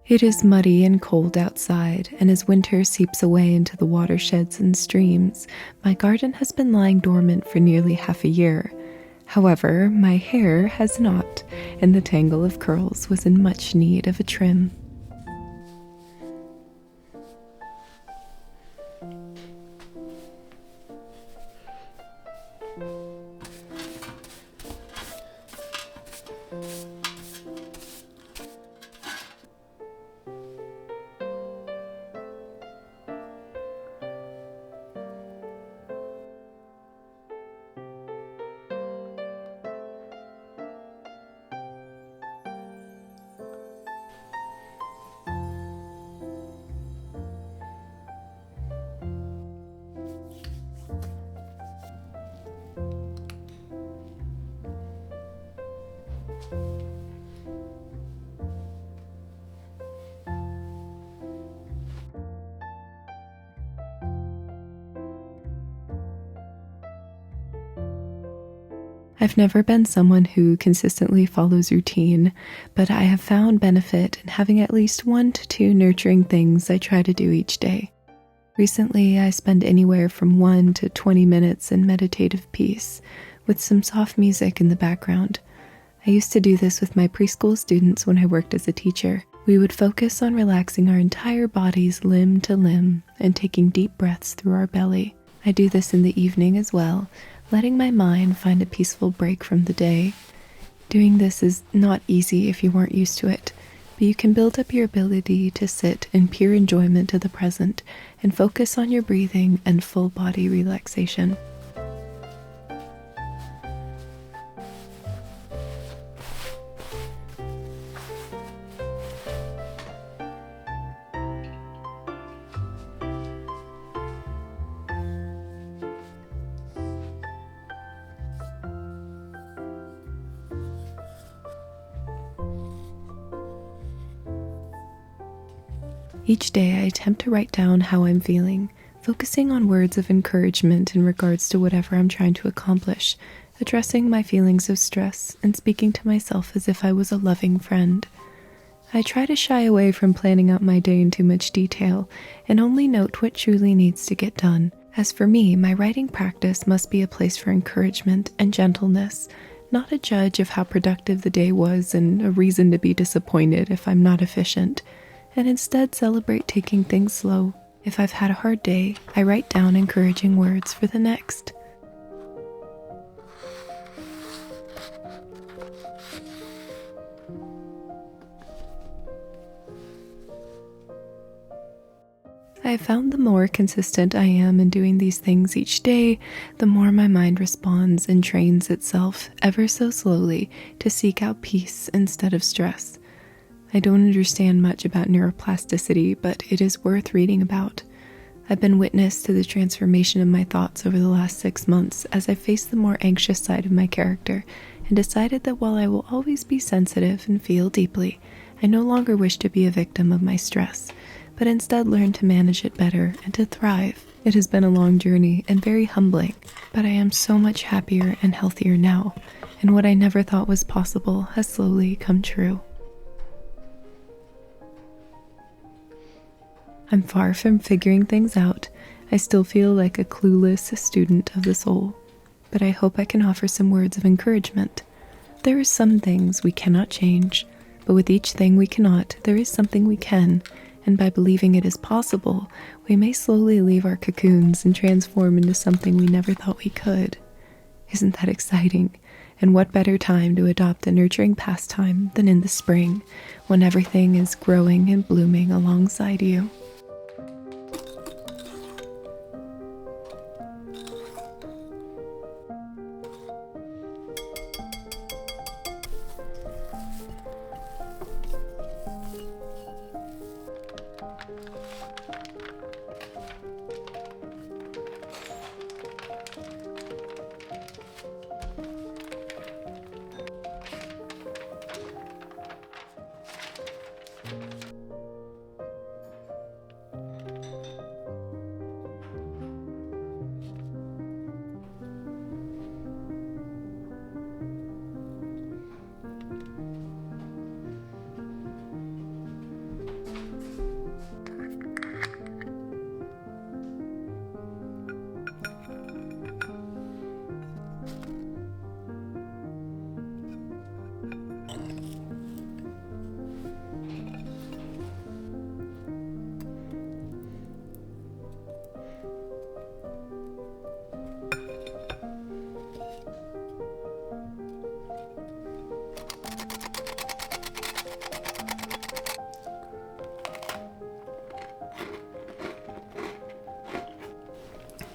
It is muddy and cold outside, and as winter seeps away into the watersheds and streams, my garden has been lying dormant for nearly half a year. However, my hair has not, and the tangle of curls was in much need of a trim. I've never been someone who consistently follows routine, but I have found benefit in having at least 1 to 2 nurturing things I try to do each day. Recently, I spend anywhere from 1 to 20 minutes in meditative peace, with some soft music in the background. I used to do this with my preschool students when I worked as a teacher. We would focus on relaxing our entire bodies limb to limb and taking deep breaths through our belly. I do this in the evening as well, letting my mind find a peaceful break from the day. Doing this is not easy if you aren't used to it, but you can build up your ability to sit in pure enjoyment of the present and focus on your breathing and full body relaxation. Each day I attempt to write down how I'm feeling, focusing on words of encouragement in regards to whatever I'm trying to accomplish, addressing my feelings of stress and speaking to myself as if I was a loving friend. I try to shy away from planning out my day in too much detail and only note what truly needs to get done. As for me, my writing practice must be a place for encouragement and gentleness, not a judge of how productive the day was and a reason to be disappointed if I'm not efficient, and instead celebrate taking things slow. If I've had a hard day, I write down encouraging words for the next. I have found the more consistent I am in doing these things each day, the more my mind responds and trains itself ever so slowly to seek out peace instead of stress. I don't understand much about neuroplasticity, but it is worth reading about. I've been witness to the transformation of my thoughts over the last 6 months as I faced the more anxious side of my character and decided that while I will always be sensitive and feel deeply, I no longer wish to be a victim of my stress, but instead learn to manage it better and to thrive. It has been a long journey and very humbling, but I am so much happier and healthier now, and what I never thought was possible has slowly come true. I'm far from figuring things out. I still feel like a clueless student of the soul, but I hope I can offer some words of encouragement. There are some things we cannot change, but with each thing we cannot, there is something we can, and by believing it is possible, we may slowly leave our cocoons and transform into something we never thought we could. Isn't that exciting? And what better time to adopt a nurturing pastime than in the spring, when everything is growing and blooming alongside you?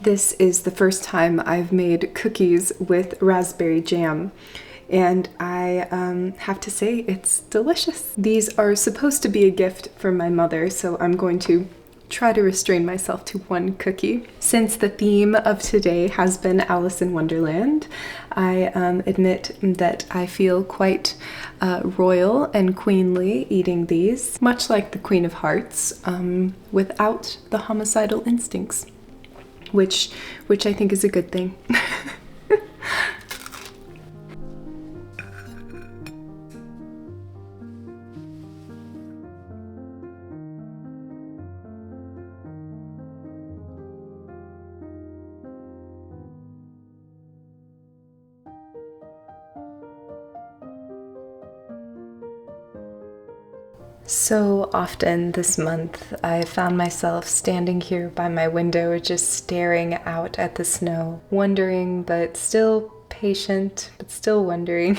This is the first time I've made cookies with raspberry jam, and I have to say it's delicious. These are supposed to be a gift from my mother, so I'm going to try to restrain myself to one cookie. Since the theme of today has been Alice in Wonderland, I admit that I feel quite royal and queenly eating these, much like the Queen of Hearts, without the homicidal instincts. Which I think is a good thing. So often this month, I found myself standing here by my window, just staring out at the snow, wondering, but still patient, but still wondering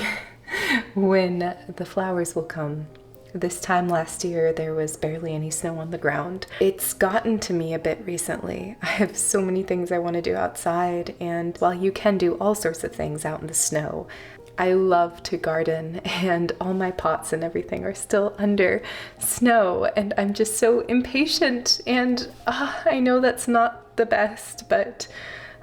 when the flowers will come. This time last year, there was barely any snow on the ground. It's gotten to me a bit recently. I have so many things I want to do outside, and while you can do all sorts of things out in the snow, I love to garden, and all my pots and everything are still under snow, and I'm just so impatient, and I know that's not the best, but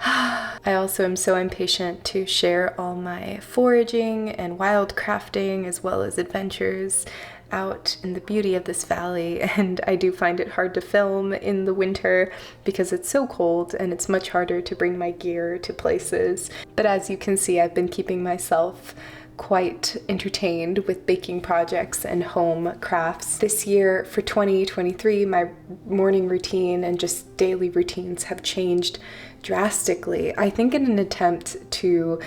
I also am so impatient to share all my foraging and wild crafting as well as adventures out in the beauty of this valley, and I do find it hard to film in the winter because it's so cold and it's much harder to bring my gear to places. But as you can see, I've been keeping myself quite entertained with baking projects and home crafts. This year for 2023, my morning routine and just daily routines have changed drastically. I think in an attempt to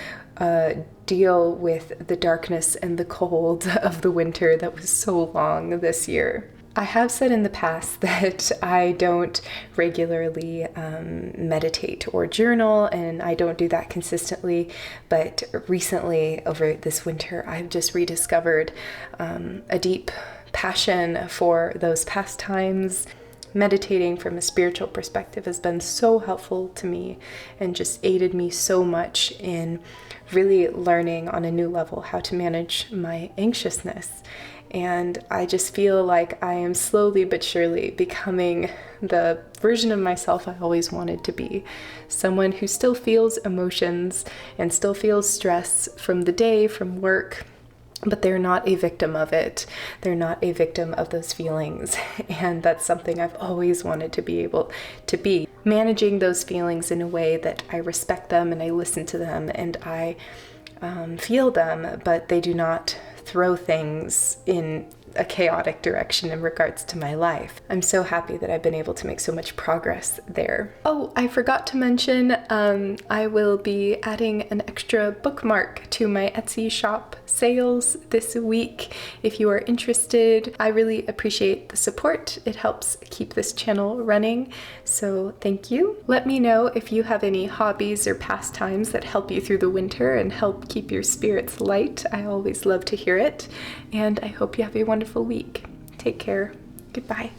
deal with the darkness and the cold of the winter that was so long this year. I have said in the past that I don't regularly meditate or journal, and I don't do that consistently, but recently over this winter I've just rediscovered a deep passion for those pastimes. Meditating from a spiritual perspective has been so helpful to me and just aided me so much in really learning on a new level how to manage my anxiousness. And I just feel like I am slowly but surely becoming the version of myself I always wanted to be. Someone who still feels emotions and still feels stress from the day, from work, but they're not a victim of it. They're not a victim of those feelings. And that's something I've always wanted to be able to be. Managing those feelings in a way that I respect them and I listen to them and I feel them, but they do not throw things in a chaotic direction in regards to my life. I'm so happy that I've been able to make so much progress there. Oh, I forgot to mention, I will be adding an extra bookmark to my Etsy shop sales this week. If you are interested, I really appreciate the support. It helps keep this channel running, so thank you. Let me know if you have any hobbies or pastimes that help you through the winter and help keep your spirits light. I always love to hear it, and I hope you have a wonderful week. Take care. Goodbye.